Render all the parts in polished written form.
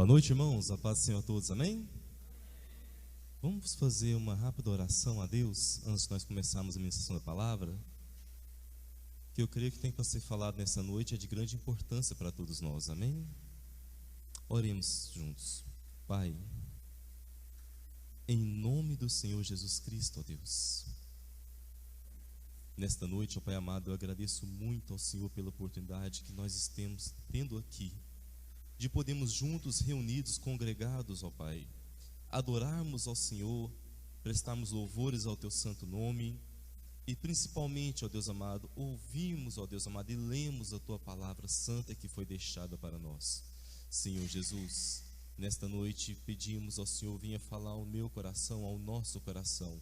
Boa noite, irmãos. A paz do Senhor a todos, amém? Vamos fazer uma rápida oração a Deus antes de nós começarmos a ministração da palavra, que eu creio que tem para ser falado nessa noite é de grande importância para todos nós, amém? Oremos juntos. Pai, em nome do Senhor Jesus Cristo, ó Deus, nesta noite, ó Pai amado, eu agradeço muito ao Senhor pela oportunidade que nós estamos tendo aqui de podermos juntos, reunidos, congregados, ó Pai, adorarmos ao Senhor, prestarmos louvores ao Teu santo nome e principalmente, ó Deus amado, ouvirmos, ó Deus amado, e lemos a Tua palavra santa que foi deixada para nós. Senhor Jesus, nesta noite pedimos ao Senhor, venha falar ao meu coração, ao nosso coração.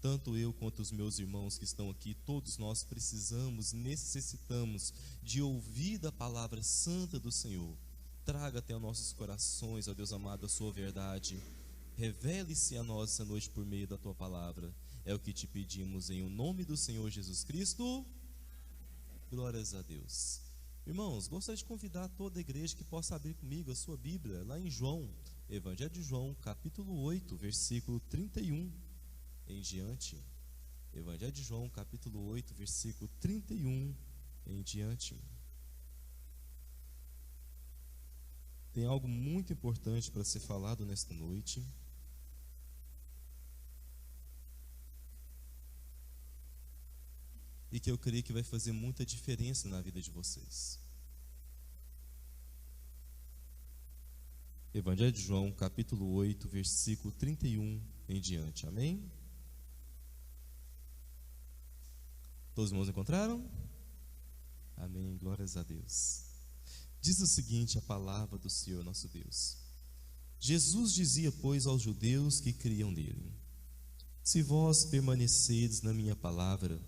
Tanto eu quanto os meus irmãos que estão aqui, todos nós precisamos, necessitamos de ouvir da palavra santa do Senhor. Traga até nossos corações, ó Deus amado, a sua verdade. Revele-se a nós essa noite por meio da Tua palavra. É o que te pedimos em o nome do Senhor Jesus Cristo. Glórias a Deus. Irmãos, gostaria de convidar toda a igreja que possa abrir comigo a sua Bíblia, lá em João, Evangelho de João, capítulo 8, versículo 31 em diante. Evangelho de João, capítulo 8, versículo 31 em diante. Tem algo muito importante para ser falado nesta noite. E que eu creio que vai fazer muita diferença na vida de vocês. Evangelho de João, capítulo 8, versículo 31 em diante. Amém? Todos os irmãos encontraram? Amém, glórias a Deus. Diz o seguinte a palavra do Senhor nosso Deus. Jesus dizia, pois, aos judeus que criam nele: se vós permanecedes na minha palavra,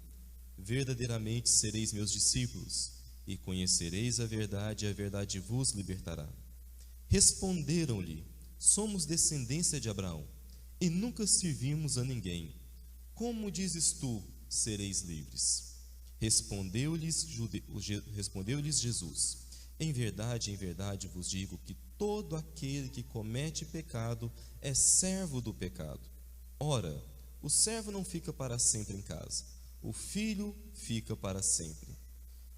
verdadeiramente sereis meus discípulos, e conhecereis a verdade vos libertará. Responderam-lhe: somos descendência de Abraão, e nunca servimos a ninguém. Como dizes tu, sereis livres? Respondeu-lhes Jesus: em verdade vos digo que todo aquele que comete pecado é servo do pecado. Ora, o servo não fica para sempre em casa, o filho fica para sempre.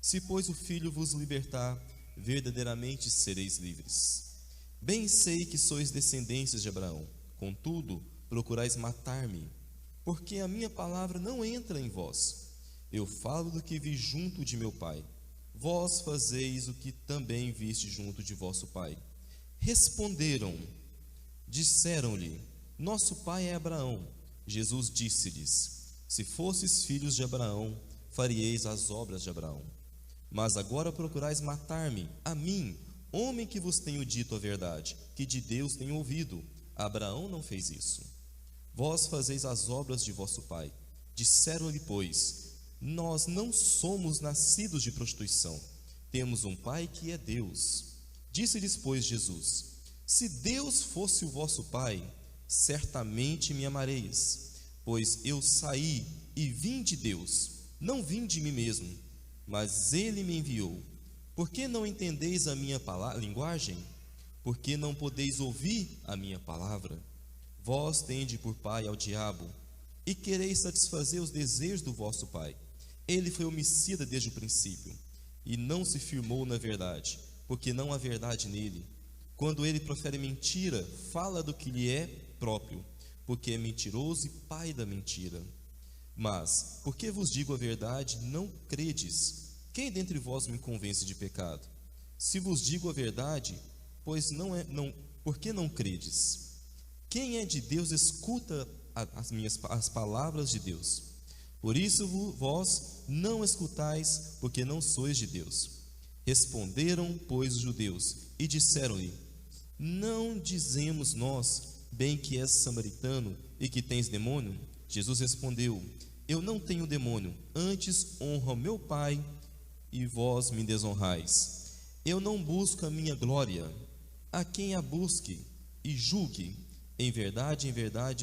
Se, pois, o filho vos libertar, verdadeiramente sereis livres. Bem sei que sois descendências de Abraão, contudo, procurais matar-me, porque a minha palavra não entra em vós. Eu falo do que vi junto de meu pai. Vós fazeis o que também viste junto de vosso pai. Responderam, disseram-lhe: nosso pai é Abraão. Jesus disse-lhes: se fosses filhos de Abraão, faríeis as obras de Abraão. Mas agora procurais matar-me, a mim, homem que vos tenho dito a verdade, que de Deus tenho ouvido. Abraão não fez isso. Vós fazeis as obras de vosso pai. Disseram-lhe, pois: nós não somos nascidos de prostituição, temos um pai que é Deus. Disse-lhes, pois, Jesus: se Deus fosse o vosso pai, certamente me amareis, pois eu saí e vim de Deus, não vim de mim mesmo, mas Ele me enviou. Por que não entendeis a minha linguagem? Por que não podeis ouvir a minha palavra? Vós tende por pai ao diabo, e quereis satisfazer os desejos do vosso pai. Ele foi homicida desde o princípio, e não se firmou na verdade, porque não há verdade nele. Quando ele profere mentira, fala do que lhe é próprio, porque é mentiroso e pai da mentira. Mas, porque vos digo a verdade, não credes. Quem dentre vós me convence de pecado? Se vos digo a verdade, pois por que não credes? Quem é de Deus escuta as palavras de Deus. Por isso vós não escutais, porque não sois de Deus. Responderam, pois, os judeus, e disseram-lhe: não dizemos nós, bem que és samaritano e que tens demônio? Jesus respondeu: eu não tenho demônio, antes honro meu Pai, e vós me desonrais. Eu não busco a minha glória. A quem a busque e julgue. Em verdade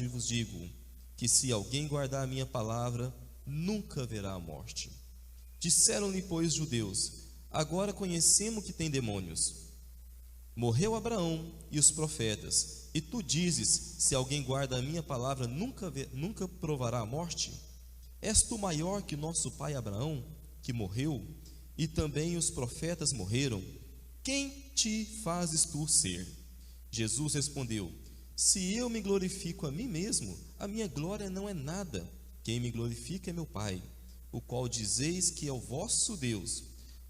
vos digo, que se alguém guardar a minha palavra, nunca verá a morte. Disseram-lhe, pois, os judeus: agora conhecemos que tem demônios. Morreu Abraão e os profetas, e tu dizes: se alguém guarda a minha palavra, nunca provará a morte? És tu maior que nosso pai Abraão, que morreu, e também os profetas morreram? Quem te fazes tu ser? Jesus respondeu: se eu me glorifico a mim mesmo, a minha glória não é nada. Quem me glorifica é meu Pai, o qual dizeis que é o vosso Deus.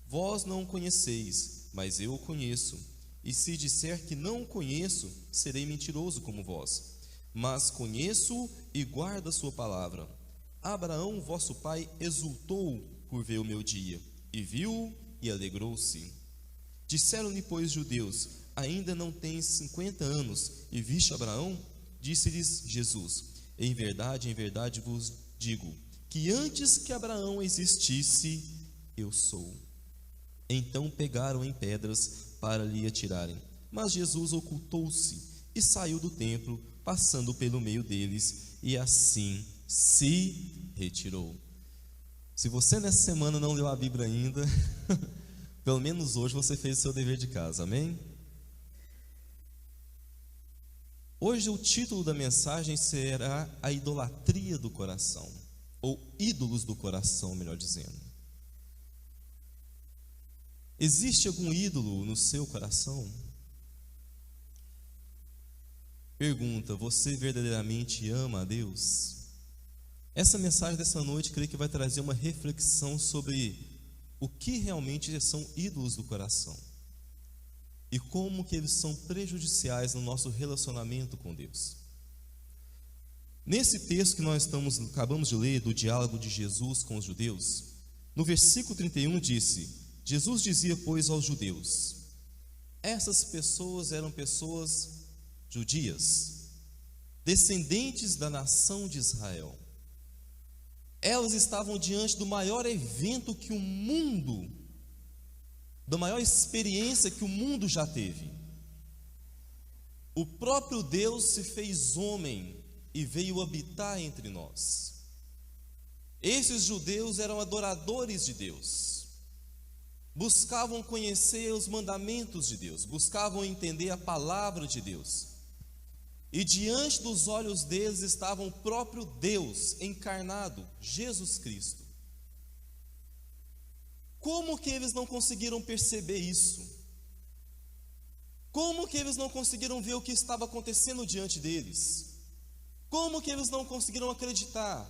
Vós não o conheceis, mas eu o conheço. E se disser que não o conheço, serei mentiroso como vós. Mas conheço-o e guardo a sua palavra. Abraão, vosso pai, exultou por ver o meu dia, e viu-o e alegrou-se. Disseram-lhe, pois, os judeus: ainda não tens 50 anos, e viste Abraão? Disse-lhes Jesus: em verdade vos digo, que antes que Abraão existisse, eu sou. Então pegaram em pedras para lhe atirarem. Mas Jesus ocultou-se e saiu do templo, passando pelo meio deles, e assim se retirou. Se você nessa semana não leu a Bíblia ainda, pelo menos hoje você fez o seu dever de casa, amém? Hoje o título da mensagem será a idolatria do coração, ou ídolos do coração, melhor dizendo. Existe algum ídolo no seu coração? Pergunta: você verdadeiramente ama a Deus? Essa mensagem dessa noite, creio que vai trazer uma reflexão sobre o que realmente são ídolos do coração e como que eles são prejudiciais no nosso relacionamento com Deus. Nesse texto que nós acabamos de ler, do diálogo de Jesus com os judeus, no versículo 31 Jesus dizia, pois, aos judeus: essas pessoas eram pessoas judias, descendentes da nação de Israel. Elas estavam diante do maior evento que o mundo, da maior experiência que o mundo já teve. O próprio Deus se fez homem e veio habitar entre nós. Esses judeus eram adoradores de Deus, buscavam conhecer os mandamentos de Deus, buscavam entender a palavra de Deus. E diante dos olhos deles estava o próprio Deus encarnado, Jesus Cristo. Como que eles não conseguiram perceber isso? Como que eles não conseguiram ver o que estava acontecendo diante deles? Como que eles não conseguiram acreditar?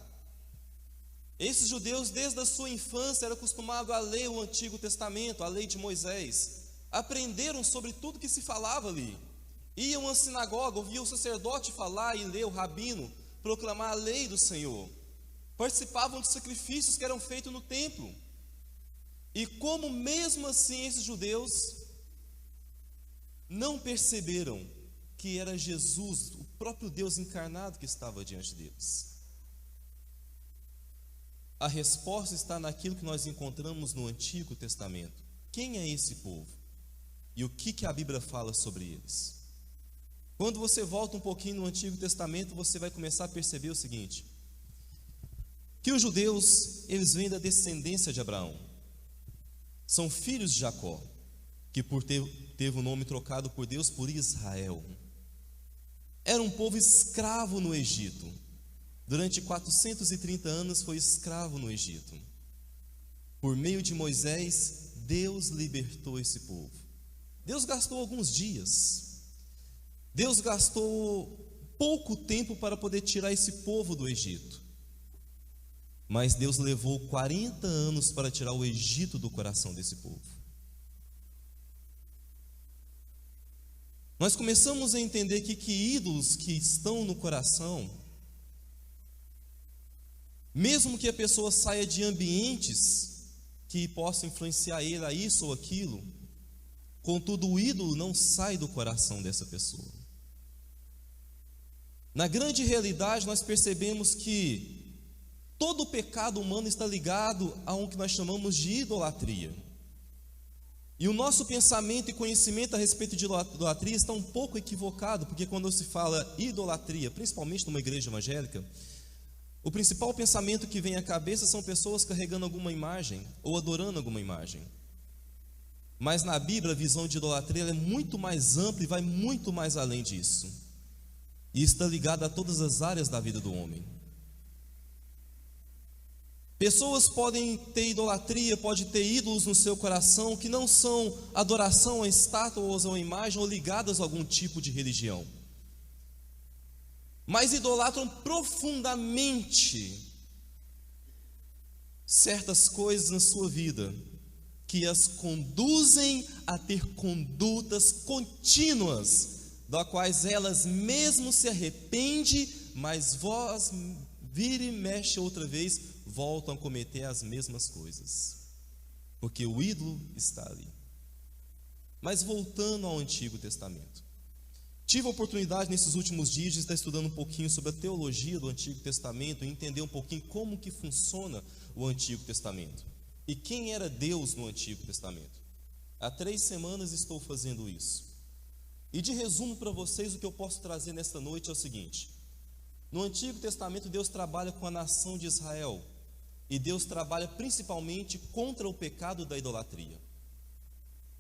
Esses judeus, desde a sua infância, eram acostumados a ler o Antigo Testamento, a lei de Moisés. Aprenderam sobre tudo que se falava ali. Iam à sinagoga, ouviam o sacerdote falar e ler o rabino, proclamar a lei do Senhor. Participavam de sacrifícios que eram feitos no templo. E como mesmo assim esses judeus não perceberam que era Jesus, o próprio Deus encarnado, que estava diante deles. A resposta está naquilo que nós encontramos no Antigo Testamento. Quem é esse povo? E o que a Bíblia fala sobre eles? Quando você volta um pouquinho no Antigo Testamento, você vai começar a perceber o seguinte: que os judeus, eles vêm da descendência de Abraão. São filhos de Jacó, que teve o nome trocado por Deus por Israel. Era um povo escravo no Egito. Durante 430 anos foi escravo no Egito. Por meio de Moisés, Deus libertou esse povo. Deus gastou alguns dias. Deus gastou pouco tempo para poder tirar esse povo do Egito. Mas Deus levou 40 anos para tirar o Egito do coração desse povo. Nós começamos a entender que ídolos que estão no coração, mesmo que a pessoa saia de ambientes que possam influenciar ele a isso ou aquilo, contudo o ídolo não sai do coração dessa pessoa. Na grande realidade, nós percebemos que todo o pecado humano está ligado a um que nós chamamos de idolatria. E o nosso pensamento e conhecimento a respeito de idolatria está um pouco equivocado, porque quando se fala idolatria, principalmente numa igreja evangélica, o principal pensamento que vem à cabeça são pessoas carregando alguma imagem ou adorando alguma imagem. Mas na Bíblia a visão de idolatria é muito mais ampla e vai muito mais além disso. E está ligada a todas as áreas da vida do homem. Pessoas podem ter idolatria, podem ter ídolos no seu coração que não são adoração a estátuas ou a imagem ou ligadas a algum tipo de religião, mas idolatram profundamente certas coisas na sua vida que as conduzem a ter condutas contínuas, das quais elas mesmo se arrependem, mas vós vira e mexe outra vez, voltam a cometer as mesmas coisas, porque o ídolo está ali. Mas voltando ao Antigo Testamento, tive a oportunidade nesses últimos dias de estar estudando um pouquinho sobre a teologia do Antigo Testamento e entender um pouquinho como que funciona o Antigo Testamento e quem era Deus no Antigo Testamento. Há 3 semanas estou fazendo isso. E de resumo para vocês, o que eu posso trazer nesta noite é o seguinte: no Antigo Testamento Deus trabalha com a nação de Israel, e Deus trabalha principalmente contra o pecado da idolatria.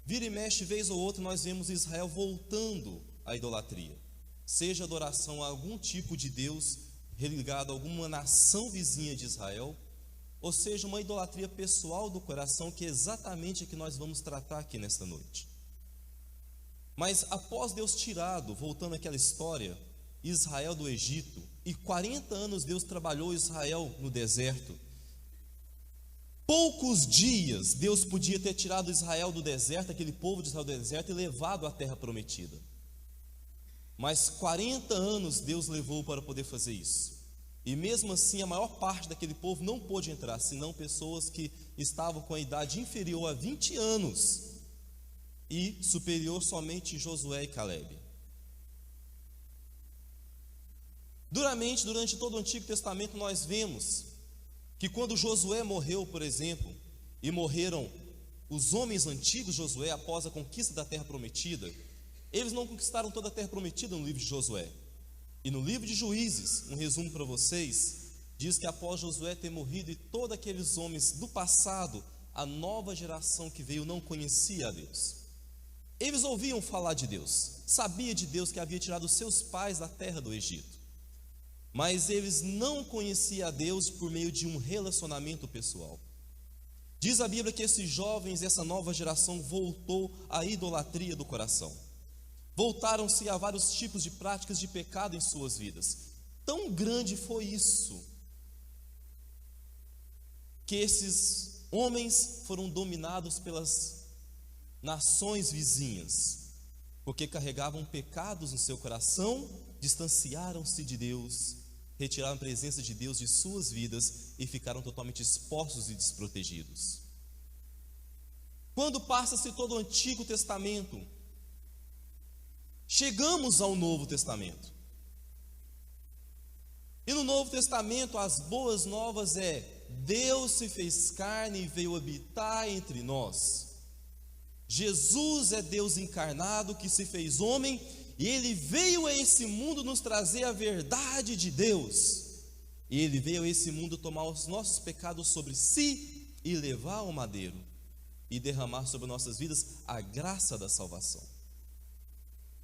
Vira e mexe, vez ou outra, nós vemos Israel voltando à idolatria, seja adoração a algum tipo de Deus religado a alguma nação vizinha de Israel, ou seja, uma idolatria pessoal do coração, que é exatamente a que nós vamos tratar aqui nesta noite. Mas após Deus tirado, voltando àquela história, Israel do Egito, e 40 anos Deus trabalhou Israel no deserto. Poucos dias Deus podia ter tirado Israel do deserto, aquele povo de Israel do deserto, e levado à terra prometida. Mas 40 anos Deus levou para poder fazer isso. E mesmo assim a maior parte daquele povo não pôde entrar, senão pessoas que estavam com a idade inferior a 20 anos e superior somente Josué e Calebe. Durante todo o Antigo Testamento nós vemos que quando Josué morreu, por exemplo, e morreram os homens antigos de Josué após a conquista da terra prometida, eles não conquistaram toda a terra prometida no livro de Josué. E no livro de Juízes, um resumo para vocês, diz que após Josué ter morrido e todos aqueles homens do passado, a nova geração que veio não conhecia a Deus. Eles ouviam falar de Deus, sabia de Deus que havia tirado os seus pais da terra do Egito, mas eles não conheciam a Deus por meio de um relacionamento pessoal. Diz a Bíblia que esses jovens, essa nova geração, voltou à idolatria do coração. Voltaram-se a vários tipos de práticas de pecado em suas vidas. Tão grande foi isso, que esses homens foram dominados pelas nações vizinhas, porque carregavam pecados no seu coração, distanciaram-se de Deus, retiraram a presença de Deus de suas vidas e ficaram totalmente expostos e desprotegidos. Quando passa-se todo o Antigo Testamento, chegamos ao Novo Testamento. E no Novo Testamento as boas novas é: Deus se fez carne e veio habitar entre nós. Jesus é Deus encarnado que se fez homem, e Ele veio a esse mundo nos trazer a verdade de Deus. E Ele veio a esse mundo tomar os nossos pecados sobre si e levar ao madeiro e derramar sobre nossas vidas a graça da salvação.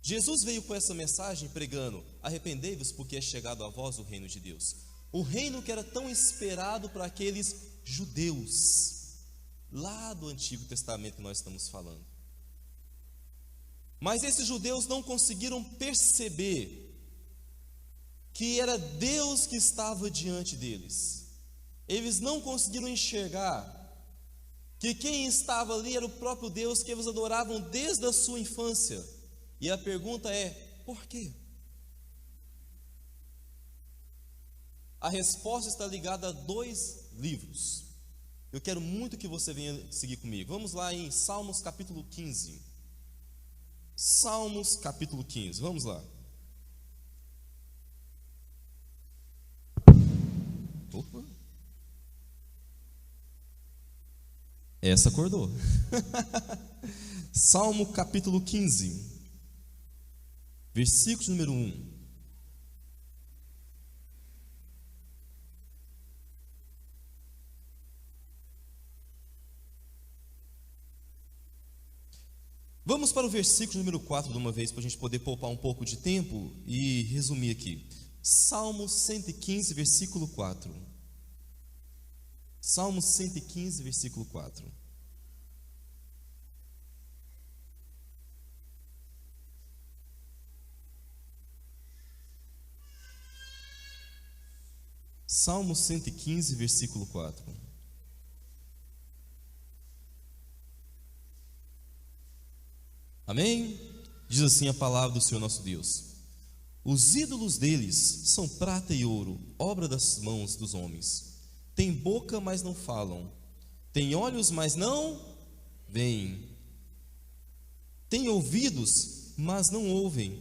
Jesus veio com essa mensagem pregando: arrependei-vos, porque é chegado a vós o reino de Deus. O reino que era tão esperado para aqueles judeus lá do Antigo Testamento que nós estamos falando. Mas esses judeus não conseguiram perceber que era Deus que estava diante deles. Eles não conseguiram enxergar que quem estava ali era o próprio Deus que eles adoravam desde a sua infância. E a pergunta é: por quê? A resposta está ligada a 2 livros. Eu quero muito que você venha seguir comigo. Vamos lá em Salmos capítulo 15. Salmos capítulo 15, vamos lá. Opa. Essa acordou. Salmo capítulo 15, versículo número 1. Vamos para o versículo número 4 de uma vez, para a gente poder poupar um pouco de tempo e resumir aqui. Salmo 115, versículo 4. Salmo 115, versículo 4. Salmo 115, versículo 4. Amém? Diz assim a palavra do Senhor nosso Deus: os ídolos deles são prata e ouro, obra das mãos dos homens. Têm boca, mas não falam. Têm olhos, mas não veem. Têm ouvidos, mas não ouvem.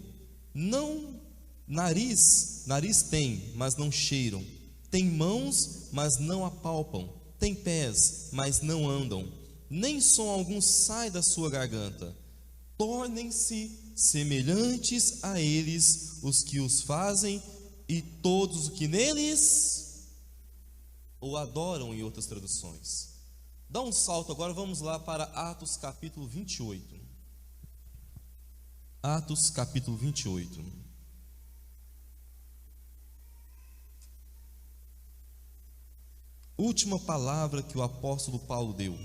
Não nariz tem, mas não cheiram. Têm mãos, mas não apalpam. Têm pés, mas não andam. Nem som algum sai da sua garganta. Tornem-se semelhantes a eles os que os fazem, e todos os que neles o adoram, em outras traduções. Dá um salto agora, vamos lá para Atos capítulo 28. Atos capítulo 28. Última palavra que o apóstolo Paulo deu,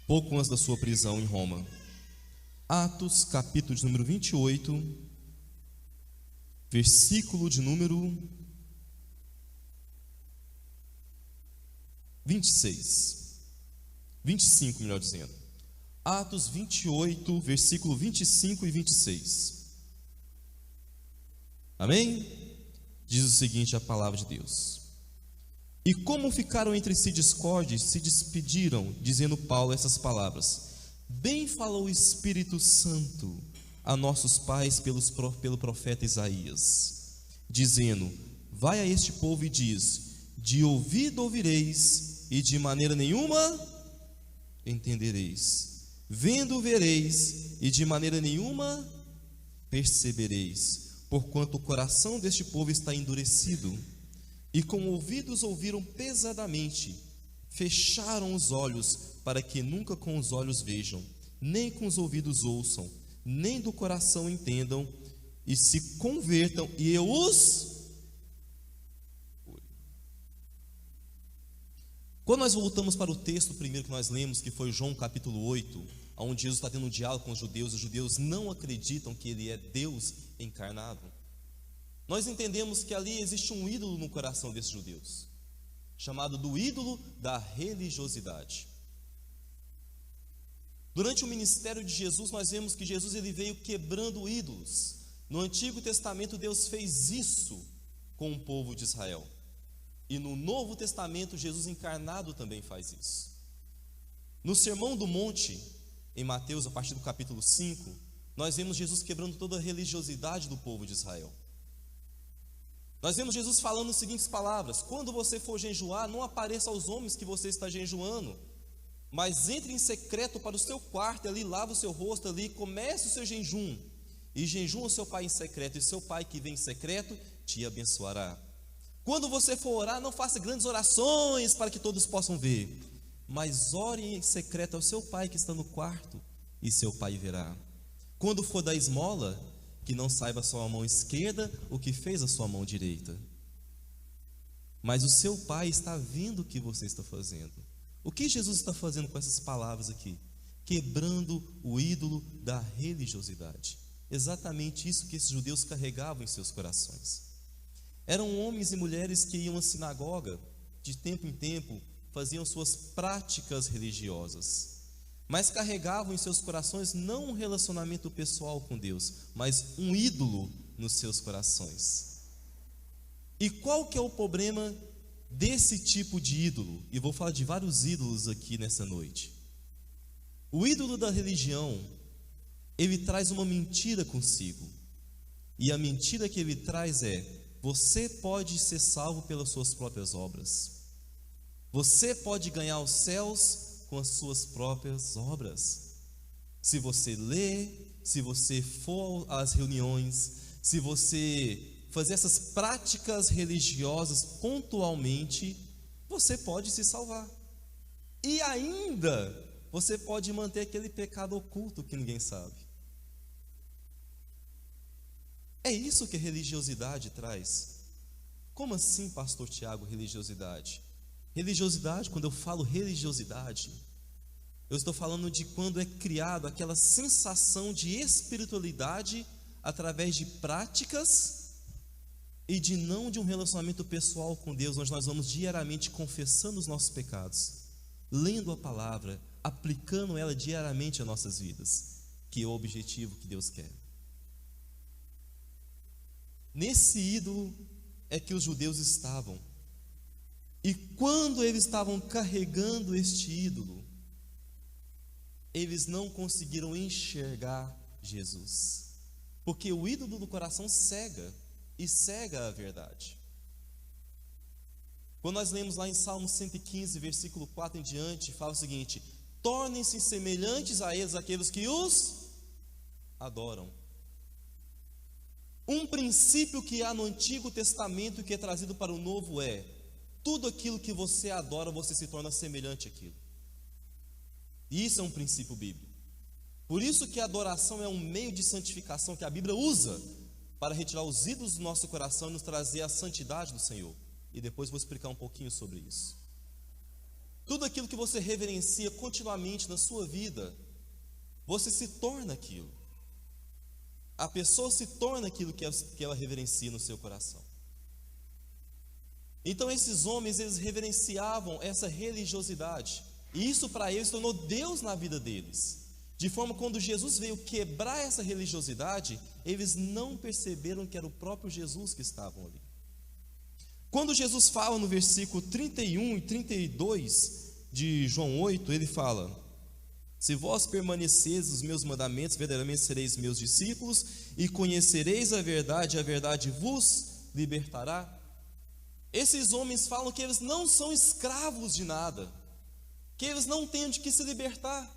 pouco antes da sua prisão em Roma. Atos, capítulo de número 28, versículo de número 26. 25, melhor dizendo. Atos 28, versículo 25 e 26. Amém? Diz o seguinte a palavra de Deus: e como ficaram entre si discordes, se despediram, dizendo Paulo essas palavras: bem falou o Espírito Santo a nossos pais pelo profeta Isaías, dizendo: vai a este povo e diz: de ouvido ouvireis, e de maneira nenhuma entendereis; vendo vereis, e de maneira nenhuma percebereis, porquanto o coração deste povo está endurecido, e com ouvidos ouviram pesadamente, fecharam os olhos, para que nunca com os olhos vejam, nem com os ouvidos ouçam, nem do coração entendam, e se convertam, e eu os... Quando nós voltamos para o texto primeiro que nós lemos, que foi João capítulo 8, onde Jesus está tendo um diálogo com os judeus não acreditam que Ele é Deus encarnado. Nós entendemos que ali existe um ídolo no coração desses judeus, chamado do ídolo da religiosidade. Durante o ministério de Jesus, nós vemos que Jesus ele veio quebrando ídolos. No Antigo Testamento, Deus fez isso com o povo de Israel. E no Novo Testamento, Jesus encarnado também faz isso. No Sermão do Monte, em Mateus, a partir do capítulo 5, nós vemos Jesus quebrando toda a religiosidade do povo de Israel. Nós vemos Jesus falando as seguintes palavras: quando você for jejuar, não apareça aos homens que você está jejuando, mas entre em secreto para o seu quarto, ali lava o seu rosto, ali comece o seu jejum, e jejum o seu pai em secreto, e seu pai que vem em secreto te abençoará. Quando você for orar, não faça grandes orações para que todos possam ver, mas ore em secreto ao seu pai que está no quarto, e seu pai verá. Quando for dar esmola, que não saiba a sua mão esquerda o que fez a sua mão direita, mas o seu pai está vendo o que você está fazendo. O que Jesus está fazendo com essas palavras aqui? Quebrando o ídolo da religiosidade. Exatamente isso que esses judeus carregavam em seus corações. Eram homens e mulheres que iam à sinagoga de tempo em tempo, faziam suas práticas religiosas, mas carregavam em seus corações não um relacionamento pessoal com Deus, mas um ídolo nos seus corações. E qual que é o problema desse tipo de ídolo? E vou falar de vários ídolos aqui nessa noite. O ídolo da religião, ele traz uma mentira consigo, e a mentira que ele traz é: você pode ser salvo pelas suas próprias obras, você pode ganhar os céus com as suas próprias obras. Se você ler, se você for às reuniões, se você fazer essas práticas religiosas pontualmente, você pode se salvar. E ainda você pode manter aquele pecado oculto que ninguém sabe. É isso que a religiosidade traz. Como assim, pastor Tiago, religiosidade? Religiosidade, quando eu falo religiosidade, eu estou falando de quando é criado aquela sensação de espiritualidade através de práticas e não de um relacionamento pessoal com Deus, onde nós vamos diariamente confessando os nossos pecados, lendo a palavra, aplicando ela diariamente às nossas vidas, que é o objetivo que Deus quer. Nesse ídolo é que os judeus estavam. E quando eles estavam carregando este ídolo, eles não conseguiram enxergar Jesus, porque o ídolo do coração cega, e cega a verdade. Quando nós lemos lá em Salmo 115, versículo 4 em diante, fala o seguinte: tornem-se semelhantes a eles aqueles que os adoram. Um princípio que há no Antigo Testamento que é trazido para o Novo é: tudo aquilo que você adora, você se torna semelhante àquilo. E isso é um princípio bíblico. Por isso que a adoração é um meio de santificação que a Bíblia usa para retirar os ídolos do nosso coração e nos trazer a santidade do Senhor. E depois vou explicar um pouquinho sobre isso. Tudo aquilo que você reverencia continuamente na sua vida, você se torna aquilo. A pessoa se torna aquilo que ela reverencia no seu coração. Então esses homens, eles reverenciavam essa religiosidade, e isso para eles tornou Deus na vida deles. De forma que quando Jesus veio quebrar essa religiosidade, eles não perceberam que era o próprio Jesus que estavam ali. Quando Jesus fala no versículo 31 e 32 de João 8, ele fala: se vós permaneceis nos meus mandamentos, verdadeiramente sereis meus discípulos, e conhecereis a verdade vos libertará. Esses homens falam que eles não são escravos de nada, que eles não têm de que se libertar.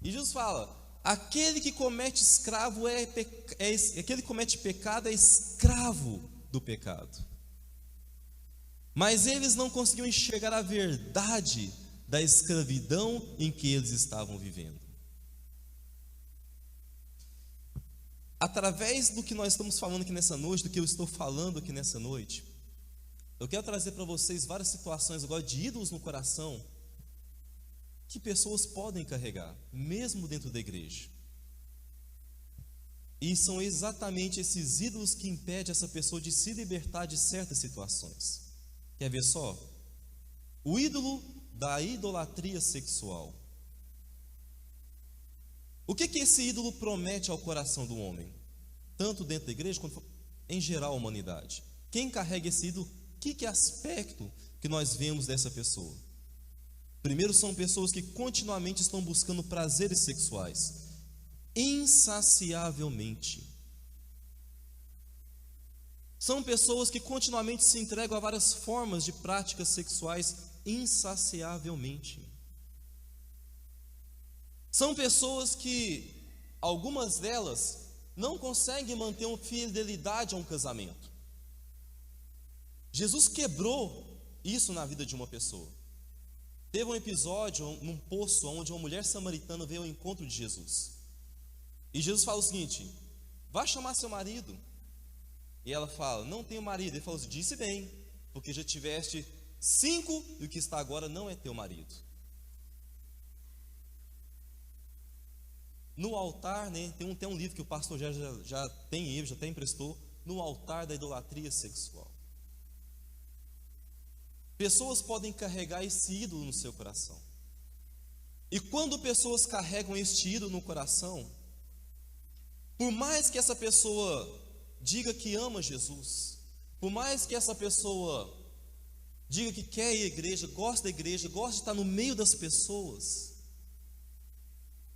E Jesus fala: aquele que comete aquele que comete pecado é escravo do pecado. Mas eles não conseguiam enxergar a verdade da escravidão em que eles estavam vivendo. Através do que nós estamos falando aqui nessa noite, do que eu estou falando aqui nessa noite, eu quero trazer para vocês várias situações agora de ídolos no coração que pessoas podem carregar, mesmo dentro da igreja. E são exatamente esses ídolos que impedem essa pessoa de se libertar de certas situações. Quer ver só? O ídolo da idolatria sexual. O que esse ídolo promete ao coração do homem? Tanto dentro da igreja, quanto em geral a humanidade. Quem carrega esse ídolo, que aspecto que nós vemos dessa pessoa? Primeiro, são pessoas que continuamente estão buscando prazeres sexuais, insaciavelmente. São pessoas que continuamente se entregam a várias formas de práticas sexuais insaciavelmente. São pessoas que, algumas delas, não conseguem manter uma fidelidade a um casamento. Jesus quebrou isso na vida de uma pessoa. Teve um episódio num poço onde uma mulher samaritana veio ao encontro de Jesus. E Jesus fala o seguinte: vá chamar seu marido. E ela fala: não tenho marido. Ele falou assim: disse bem, porque já tiveste 5 e o que está agora não é teu marido. No altar, né, tem um livro que o pastor já até emprestou, No Altar da Idolatria Sexual. Pessoas podem carregar esse ídolo no seu coração. E quando pessoas carregam este ídolo no coração, por mais que essa pessoa diga que ama Jesus, por mais que essa pessoa diga que quer ir à igreja, gosta de estar no meio das pessoas,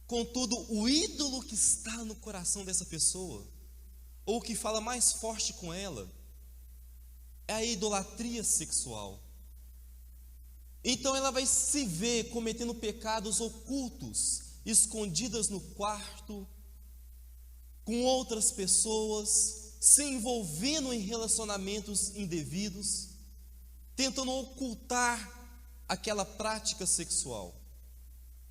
contudo, o ídolo que está no coração dessa pessoa, ou que fala mais forte com ela, é a idolatria sexual. Então ela vai se ver cometendo pecados ocultos, escondidas no quarto, com outras pessoas, se envolvendo em relacionamentos indevidos, tentando ocultar aquela prática sexual.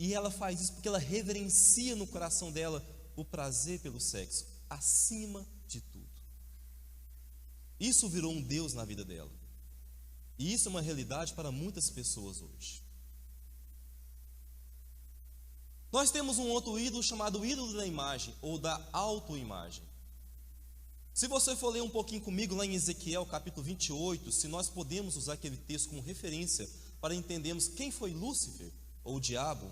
E ela faz isso porque ela reverencia no coração dela o prazer pelo sexo, acima de tudo. Isso virou um Deus na vida dela. E isso é uma realidade para muitas pessoas hoje. Nós temos um outro ídolo chamado ídolo da imagem, ou da autoimagem. Se você for ler um pouquinho comigo lá em Ezequiel capítulo 28, se nós podemos usar aquele texto como referência para entendermos quem foi Lúcifer, ou o diabo,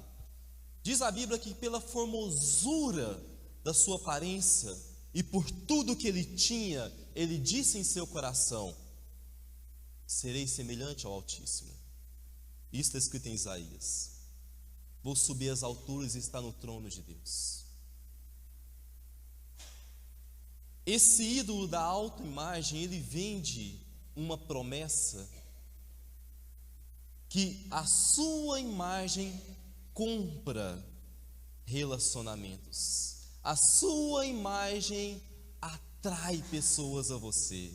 diz a Bíblia que pela formosura da sua aparência e por tudo que ele tinha, ele disse em seu coração: serei semelhante ao Altíssimo. Isso está escrito em Isaías. Vou subir às alturas e estar no trono de Deus. Esse ídolo da autoimagem, ele vende uma promessa que a sua imagem compra relacionamentos. A sua imagem atrai pessoas a você.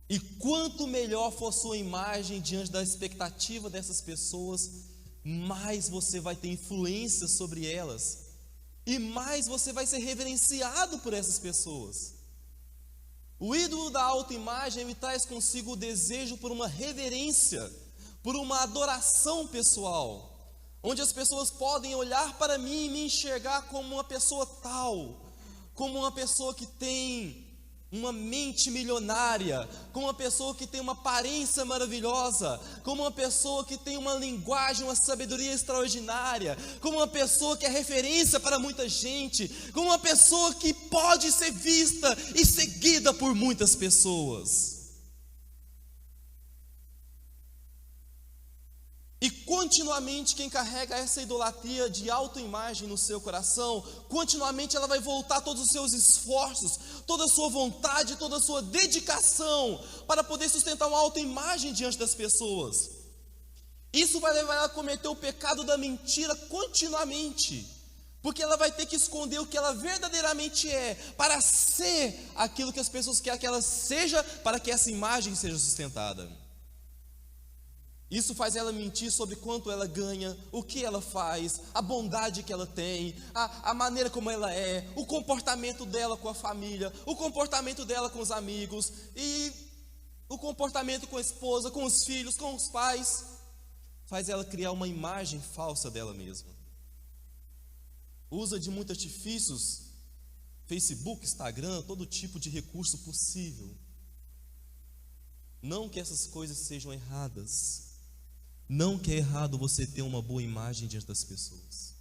E quanto melhor for sua imagem diante da expectativa dessas pessoas, mais você vai ter influência sobre elas e mais você vai ser reverenciado por essas pessoas. O ídolo da autoimagem, ele traz consigo o desejo por uma reverência, por uma adoração pessoal, onde as pessoas podem olhar para mim e me enxergar como uma pessoa tal, como uma pessoa que tem uma mente milionária, como uma pessoa que tem uma aparência maravilhosa, como uma pessoa que tem uma linguagem, uma sabedoria extraordinária, como uma pessoa que é referência para muita gente, como uma pessoa que pode ser vista e seguida por muitas pessoas. E continuamente quem carrega essa idolatria de autoimagem no seu coração, continuamente ela vai voltar todos os seus esforços, toda a sua vontade, toda a sua dedicação para poder sustentar uma autoimagem diante das pessoas. Isso vai levar ela a cometer o pecado da mentira continuamente, porque ela vai ter que esconder o que ela verdadeiramente é, para ser aquilo que as pessoas querem que ela seja, para que essa imagem seja sustentada. Isso faz ela mentir sobre quanto ela ganha, o que ela faz, a bondade que ela tem, a maneira como ela é, o comportamento dela com a família, o comportamento dela com os amigos, e o comportamento com a esposa, com os filhos, com os pais. Faz ela criar uma imagem falsa dela mesma. Usa de muitos artifícios, Facebook, Instagram, todo tipo de recurso possível. Não que essas coisas sejam erradas. Não que é errado você ter uma boa imagem diante das pessoas,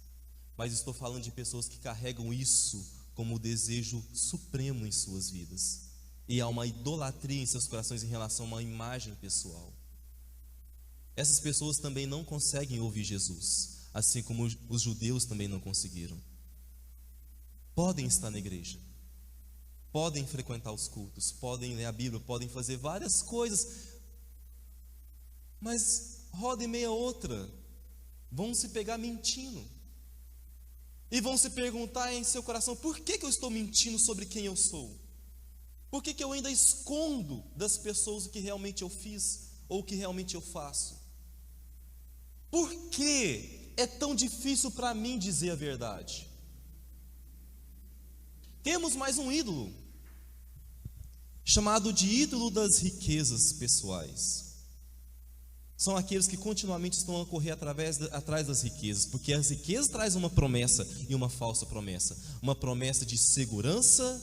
mas estou falando de pessoas que carregam isso como o desejo supremo em suas vidas, e há uma idolatria em seus corações em relação a uma imagem pessoal. Essas pessoas também não conseguem ouvir Jesus, assim como os judeus também não conseguiram. Podem estar na igreja, podem frequentar os cultos, podem ler a Bíblia, podem fazer várias coisas, mas roda e meia outra, vão se pegar mentindo, e vão se perguntar em seu coração: por que eu estou mentindo sobre quem eu sou? Por que eu ainda escondo das pessoas o que realmente eu fiz, ou o que realmente eu faço? Por que é tão difícil para mim dizer a verdade? Temos mais um ídolo, chamado de ídolo das riquezas pessoais. São aqueles que continuamente estão a correr atrás das riquezas, porque as riquezas trazem uma promessa e uma falsa promessa. Uma promessa de segurança,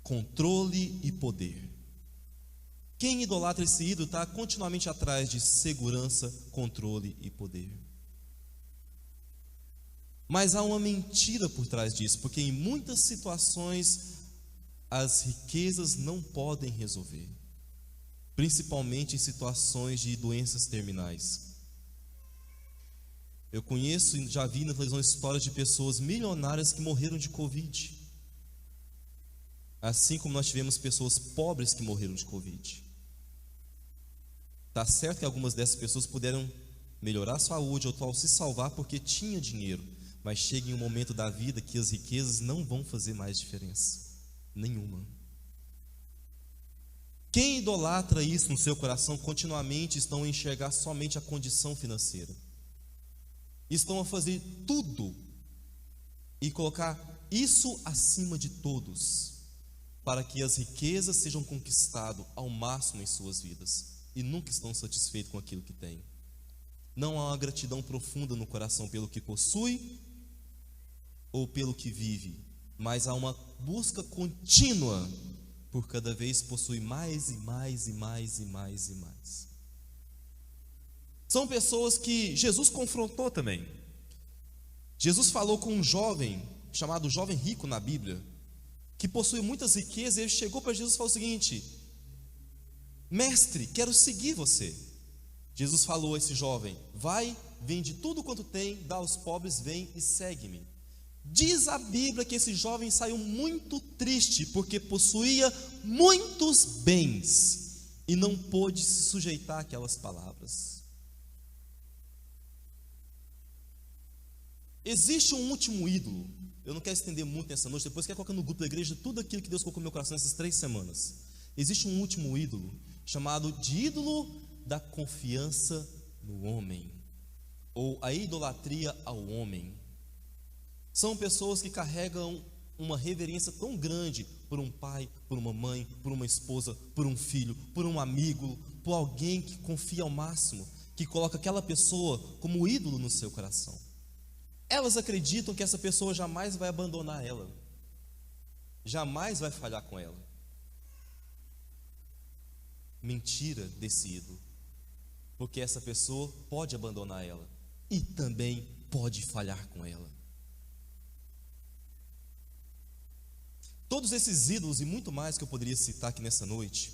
controle e poder. Quem idolatra esse ídolo está continuamente atrás de segurança, controle e poder. Mas há uma mentira por trás disso, porque em muitas situações as riquezas não podem resolver, principalmente em situações de doenças terminais. Eu conheço e já vi na televisão histórias de pessoas milionárias que morreram de Covid, assim como nós tivemos pessoas pobres que morreram de Covid. Está certo que algumas dessas pessoas puderam melhorar a saúde ou se salvar porque tinha dinheiro, mas chega em um momento da vida que as riquezas não vão fazer mais diferença nenhuma. Quem idolatra isso no seu coração continuamente estão a enxergar somente a condição financeira. estão a fazer tudo e colocar isso acima de todos, para que as riquezas sejam conquistadas ao máximo em suas vidas, e nunca estão satisfeitos com aquilo que têm. Não há uma gratidão profunda no coração pelo que possui ou pelo que vive, mas há uma busca contínua por cada vez possuir mais e mais e mais e mais e mais. São pessoas que Jesus confrontou também. Jesus falou com um jovem, chamado jovem rico na Bíblia, que possui muitas riquezas, e ele chegou para Jesus e falou o seguinte: mestre, quero seguir você. Jesus falou a esse jovem: vai, vende tudo quanto tem, dá aos pobres, vem e segue-me. Diz a Bíblia que esse jovem saiu muito triste, porque possuía muitos bens, e não pôde se sujeitar àquelas palavras. Existe um último ídolo. Eu não quero estender muito nessa noite, depois quero colocar no grupo da igreja tudo aquilo que Deus colocou no meu coração nessas 3 semanas. Existe um último ídolo, chamado de ídolo da confiança no homem, ou a idolatria ao homem. São pessoas que carregam uma reverência tão grande por um pai, por uma mãe, por uma esposa, por um filho, por um amigo, por alguém que confia ao máximo, que coloca aquela pessoa como ídolo no seu coração. Elas acreditam que essa pessoa jamais vai abandonar ela, jamais vai falhar com ela. Mentira desse ídolo, porque essa pessoa pode abandonar ela e também pode falhar com ela. Todos esses ídolos e muito mais que eu poderia citar aqui nessa noite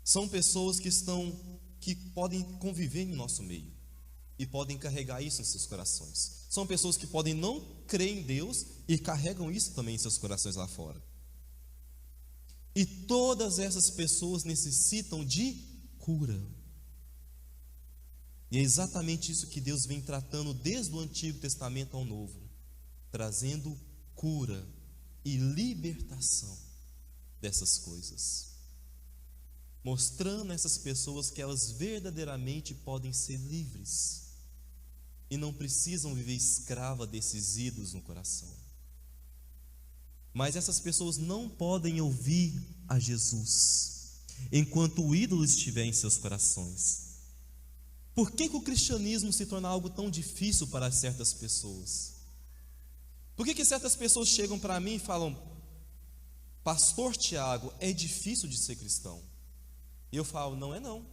são pessoas que podem conviver no nosso meio e podem carregar isso em seus corações. São pessoas que podem não crer em Deus e carregam isso também em seus corações lá fora. E todas essas pessoas necessitam de cura. E é exatamente isso que Deus vem tratando desde o Antigo Testamento ao Novo, trazendo cura e libertação dessas coisas, mostrando a essas pessoas que elas verdadeiramente podem ser livres e não precisam viver escrava desses ídolos no coração. Mas essas pessoas não podem ouvir a Jesus enquanto o ídolo estiver em seus corações. Por que o cristianismo se torna algo tão difícil para certas pessoas? Por que certas pessoas chegam para mim e falam: Pastor Tiago, é difícil de ser cristão? E eu falo: não é não.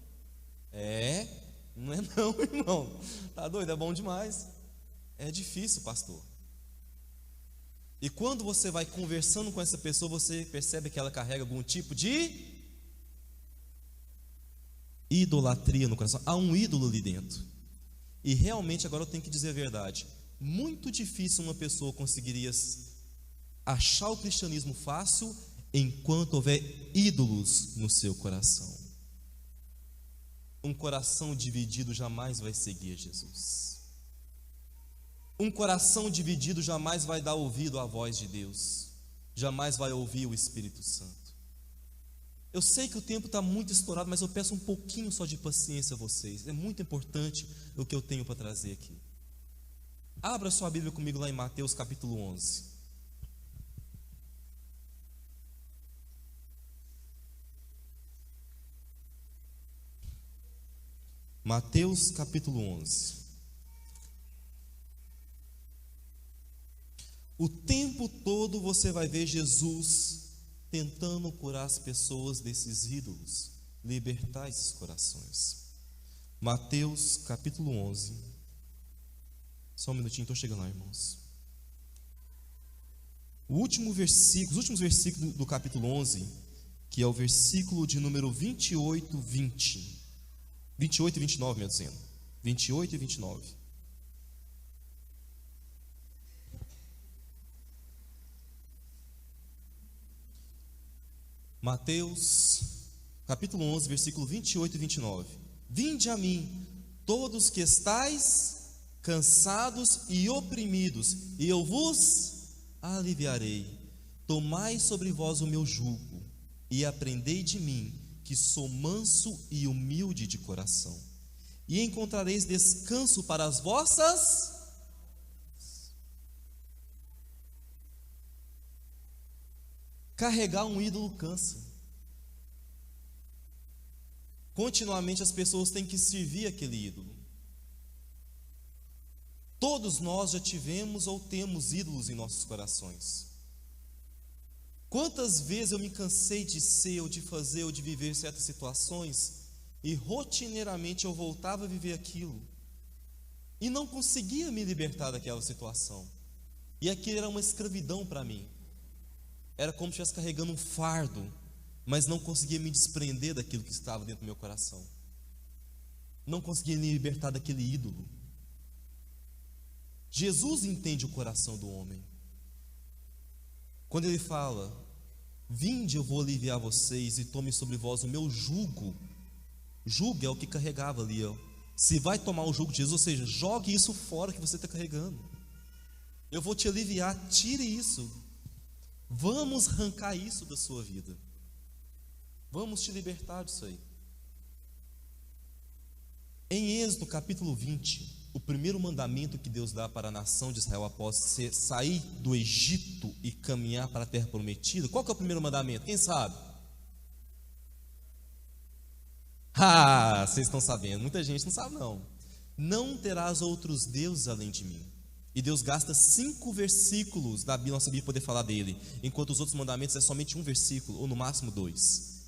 Não é não, irmão. Tá doido? É bom demais. É difícil, pastor. E quando você vai conversando com essa pessoa, você percebe que ela carrega algum tipo de idolatria no coração. Há um ídolo ali dentro. E realmente, agora eu tenho que dizer a verdade, muito difícil uma pessoa conseguiria achar o cristianismo fácil enquanto houver ídolos no seu coração. Um coração dividido jamais vai seguir Jesus. Um coração dividido jamais vai dar ouvido à voz de Deus, jamais vai ouvir o Espírito Santo. Eu sei que o tempo está muito estourado, mas eu peço um pouquinho só de paciência a vocês. É muito importante o que eu tenho para trazer aqui. Abra sua Bíblia comigo lá em Mateus capítulo 11. Mateus capítulo 11. O tempo todo você vai ver Jesus tentando curar as pessoas desses ídolos, libertar esses corações. Mateus capítulo 11. Só um minutinho, estou chegando lá, irmãos. Os últimos versículos do capítulo 11, que é o versículo de número 28 e 29, melhor dizendo. 28 e 29. Mateus, capítulo 11, versículo 28 e 29. Vinde a mim, todos que estáis cansados e oprimidos, e eu vos aliviarei. Tomai sobre vós o meu jugo, e aprendei de mim, que sou manso e humilde de coração, e encontrareis descanso para as vossas Carregar um ídolo cansa. Continuamente as pessoas têm que servir aquele ídolo. Todos nós já tivemos ou temos ídolos em nossos corações. Quantas vezes eu me cansei de ser, ou de fazer, ou de viver certas situações, e rotineiramente eu voltava a viver aquilo, e não conseguia me libertar daquela situação, e aquilo era uma escravidão para mim. Era como se eu estivesse carregando um fardo, mas não conseguia me desprender daquilo que estava dentro do meu coração, não conseguia me libertar daquele ídolo. Jesus entende o coração do homem. Quando ele fala: vinde, eu vou aliviar vocês e tome sobre vós o meu jugo. Jugo é o que carregava ali, ó. Se vai tomar o jugo de Jesus, ou seja, jogue isso fora que você está carregando. Eu vou te aliviar, tire isso. Vamos arrancar isso da sua vida. Vamos te libertar disso aí. Em Êxodo capítulo 20, o primeiro mandamento que Deus dá para a nação de Israel após sair do Egito e caminhar para a terra prometida, qual que é o primeiro mandamento? Quem sabe? Vocês estão sabendo, muita gente não sabe não. Não terás outros deuses além de mim. E Deus gasta 5 versículos da nossa Bíblia para poder falar dele, enquanto os outros mandamentos é somente 1 versículo, ou no máximo 2.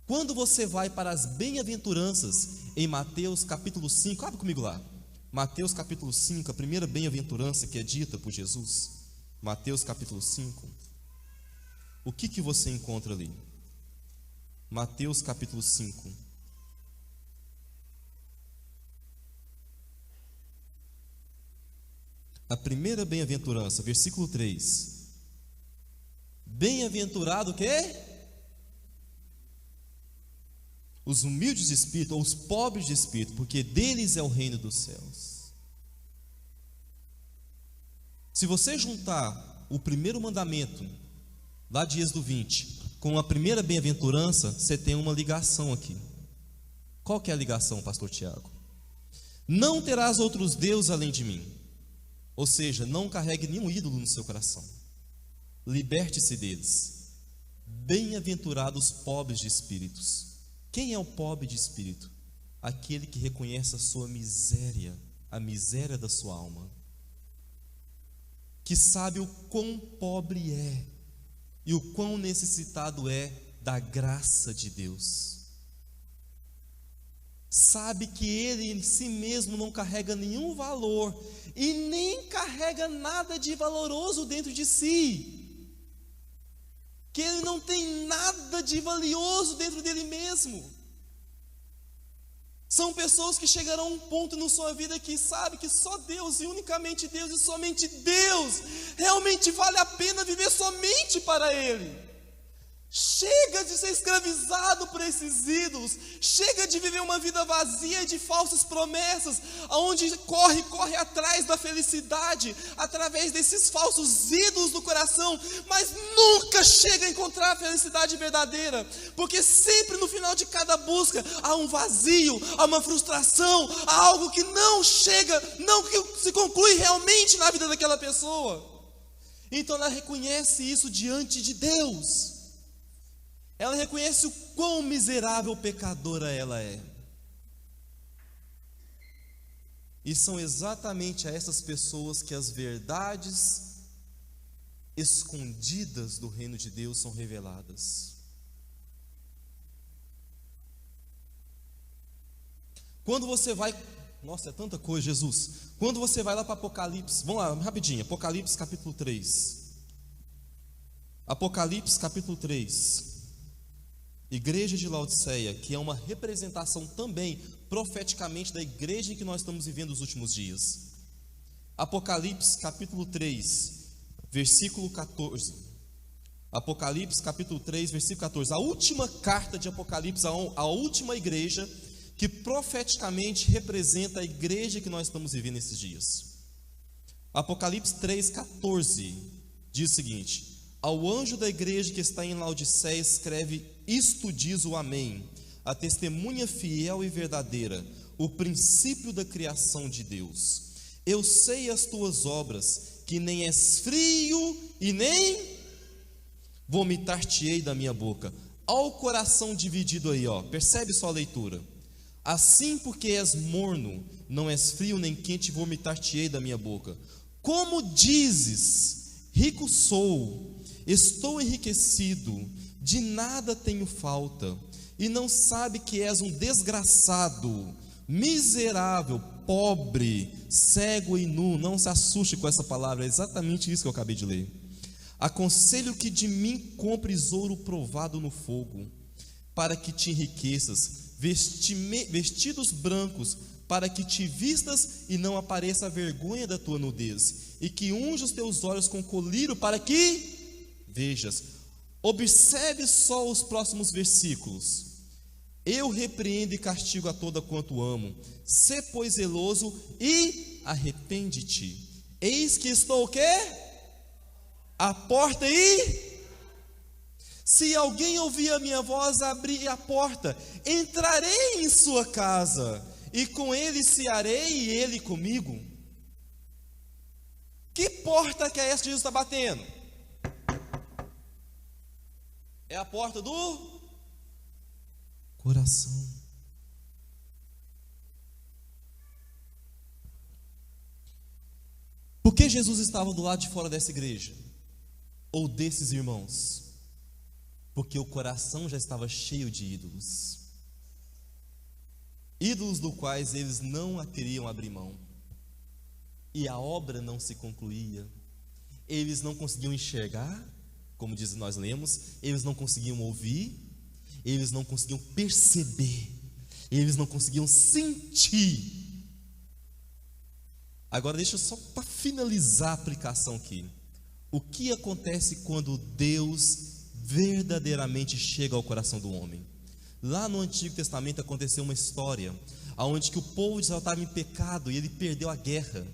Quando você vai para as bem-aventuranças, em Mateus capítulo 5, abre comigo lá, Mateus capítulo 5, a primeira bem-aventurança que é dita por Jesus, Mateus capítulo 5, o que você encontra ali? Mateus capítulo 5, a primeira bem-aventurança, versículo 3, bem-aventurado o quê? Os humildes de espírito, ou os pobres de espírito, porque deles é o reino dos céus. Se você juntar o primeiro mandamento, lá de Êxodo 20, com a primeira bem-aventurança, você tem uma ligação aqui. Qual que é a ligação, pastor Tiago? Não terás outros deuses além de mim. Ou seja, não carregue nenhum ídolo no seu coração. Liberte-se deles. Bem-aventurados pobres de espíritos. Quem é o pobre de espírito? Aquele que reconhece a sua miséria, a miséria da sua alma, que sabe o quão pobre é e o quão necessitado é da graça de Deus. Sabe que ele em si mesmo não carrega nenhum valor e nem carrega nada de valoroso dentro de si, que ele não tem nada de valioso dentro dele mesmo. São pessoas que chegarão a um ponto na sua vida que sabe que só Deus e unicamente Deus e somente Deus realmente vale a pena viver somente para Ele. Chega de ser escravizado por esses ídolos. Chega de viver uma vida vazia de falsas promessas, onde corre atrás da felicidade através desses falsos ídolos do coração, mas nunca chega a encontrar a felicidade verdadeira, porque sempre no final de cada busca há um vazio, há uma frustração, há algo que não chega, não que se conclui realmente na vida daquela pessoa. Então ela reconhece isso diante de Deus. Ela reconhece o quão miserável pecadora ela é. E são exatamente a essas pessoas que as verdades escondidas do reino de Deus são reveladas. Quando você vai... Nossa, é tanta coisa, Jesus. Quando você vai lá para Apocalipse, vamos lá, rapidinho, Apocalipse capítulo 3. Apocalipse capítulo 3. Igreja de Laodiceia, que é uma representação também profeticamente da igreja em que nós estamos vivendo os últimos dias. Apocalipse capítulo 3, versículo 14. Apocalipse capítulo 3, versículo 14. A última carta de Apocalipse, a última igreja que profeticamente representa a igreja que nós estamos vivendo esses dias. Apocalipse 3, 14 diz o seguinte: ao anjo da igreja que está em Laodiceia escreve: isto diz o Amém, a testemunha fiel e verdadeira, o princípio da criação de Deus. Eu sei as tuas obras, que nem és frio e nem... vomitar-te-ei da minha boca. Olha o coração dividido aí, ó. Percebe só a leitura. Assim, porque és morno, não és frio nem quente, vomitar-te-ei da minha boca. Como dizes, rico sou, estou enriquecido, de nada tenho falta, e não sabe que és um desgraçado, miserável, pobre, cego e nu. Não se assuste com essa palavra, é exatamente isso que eu acabei de ler. Aconselho que de mim compres ouro provado no fogo, para que te enriqueças, vestidos brancos, para que te vistas e não apareça a vergonha da tua nudez, e que unja os teus olhos com colírio, para que vejas. Observe só os próximos versículos. Eu repreendo e castigo a toda quanto amo. Sê, pois, zeloso e arrepende-te. Eis que estou o quê? À porta e... Se alguém ouvir a minha voz, abrir a porta, entrarei em sua casa, e com ele cearei e ele comigo. Que porta que é essa que Jesus está batendo? É a porta do coração. Por que Jesus estava do lado de fora dessa igreja? Ou desses irmãos? Porque o coração já estava cheio de ídolos. Ídolos do quais eles não queriam abrir mão. E a obra não se concluía. Eles não conseguiam enxergar, como diz nós lemos, eles não conseguiam ouvir, eles não conseguiam perceber, eles não conseguiam sentir. Agora deixa eu só para finalizar a aplicação aqui. O que acontece quando Deus verdadeiramente chega ao coração do homem? Lá no Antigo Testamento aconteceu uma história onde que o povo de Israel estava em pecado e ele perdeu a guerra.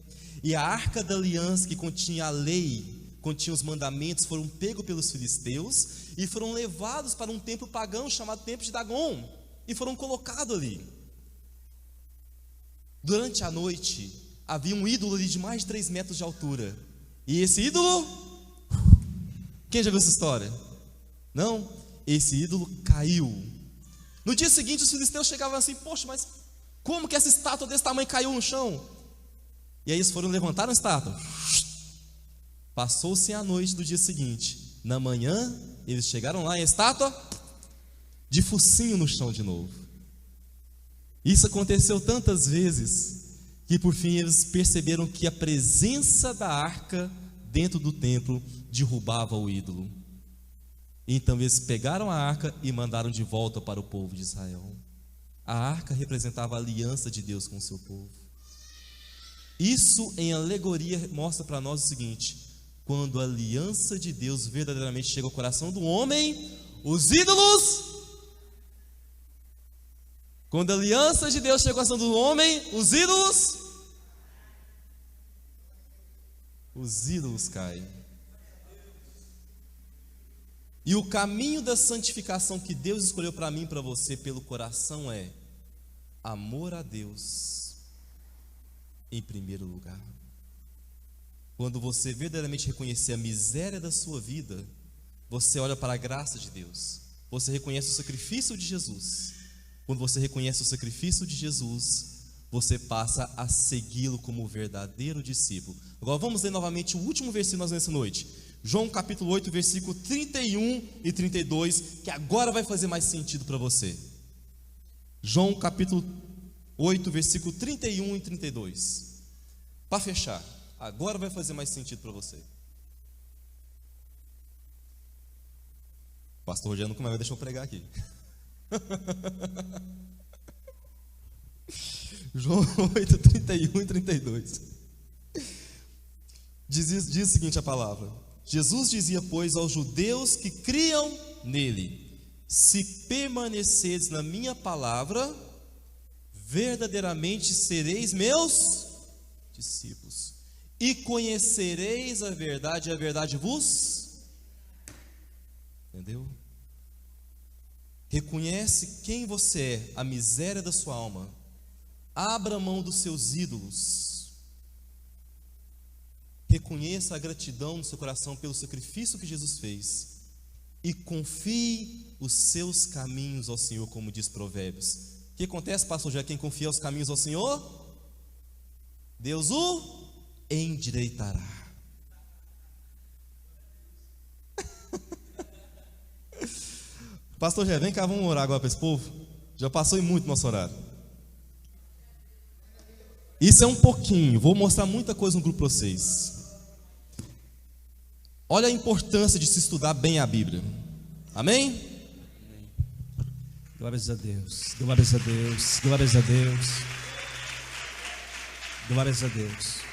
E a arca da aliança, que continha a lei, continha os mandamentos, foram pegos pelos filisteus e foram levados para um templo pagão chamado Templo de Dagon, e foram colocados ali. Durante a noite havia um ídolo ali de mais de 3 metros de altura. E esse ídolo, quem já viu essa história? Não? Esse ídolo caiu. No dia seguinte os filisteus chegavam assim: poxa, mas como que essa estátua desse tamanho caiu no chão? E aí eles foram levantar a estátua. Passou-se a noite do dia seguinte. Na manhã eles chegaram lá e a estátua de focinho no chão de novo. Isso aconteceu tantas vezes que por fim eles perceberam que a presença da arca dentro do templo derrubava o ídolo. Então eles pegaram a arca e mandaram de volta para o povo de Israel. A arca representava a aliança de Deus com o seu povo. Isso em alegoria mostra para nós o seguinte: quando a aliança de Deus verdadeiramente chega ao coração do homem, os ídolos... Quando a aliança de Deus chega ao coração do homem, os ídolos caem. E o caminho da santificação que Deus escolheu para mim e para você pelo coração é amor a Deus em primeiro lugar. Quando você verdadeiramente reconhecer a miséria da sua vida, você olha para a graça de Deus, você reconhece o sacrifício de Jesus. Quando você reconhece o sacrifício de Jesus, você passa a segui-lo como verdadeiro discípulo. Agora vamos ler novamente o último versículo nessa noite. João capítulo 8, versículo 31 e 32, que agora vai fazer mais sentido para você. João capítulo 8, versículo 31 e 32. Para fechar, agora vai fazer mais sentido para você. O pastor Rogério nunca mais vai deixar eu pregar aqui. João 8, 31 e 32. Diz o seguinte a palavra: Jesus dizia, pois, aos judeus que criam nele: se permaneceres na minha palavra, verdadeiramente sereis meus discípulos, e conhecereis a verdade, e a verdade vos... Entendeu? Reconhece quem você é, a miséria da sua alma. Abra mão dos seus ídolos. Reconheça a gratidão no seu coração pelo sacrifício que Jesus fez. e confie os seus caminhos ao Senhor, como diz Provérbios. O que acontece, pastor José? Quem confia os caminhos ao Senhor, Deus o endireitará. Pastor José, vem cá, vamos orar agora para esse povo. Já passou muito nosso horário. Isso é um pouquinho, vou mostrar muita coisa no grupo para vocês. Olha a importância de se estudar bem a Bíblia. Amém? Glórias a Deus, glórias a Deus, glórias a Deus, glórias a Deus.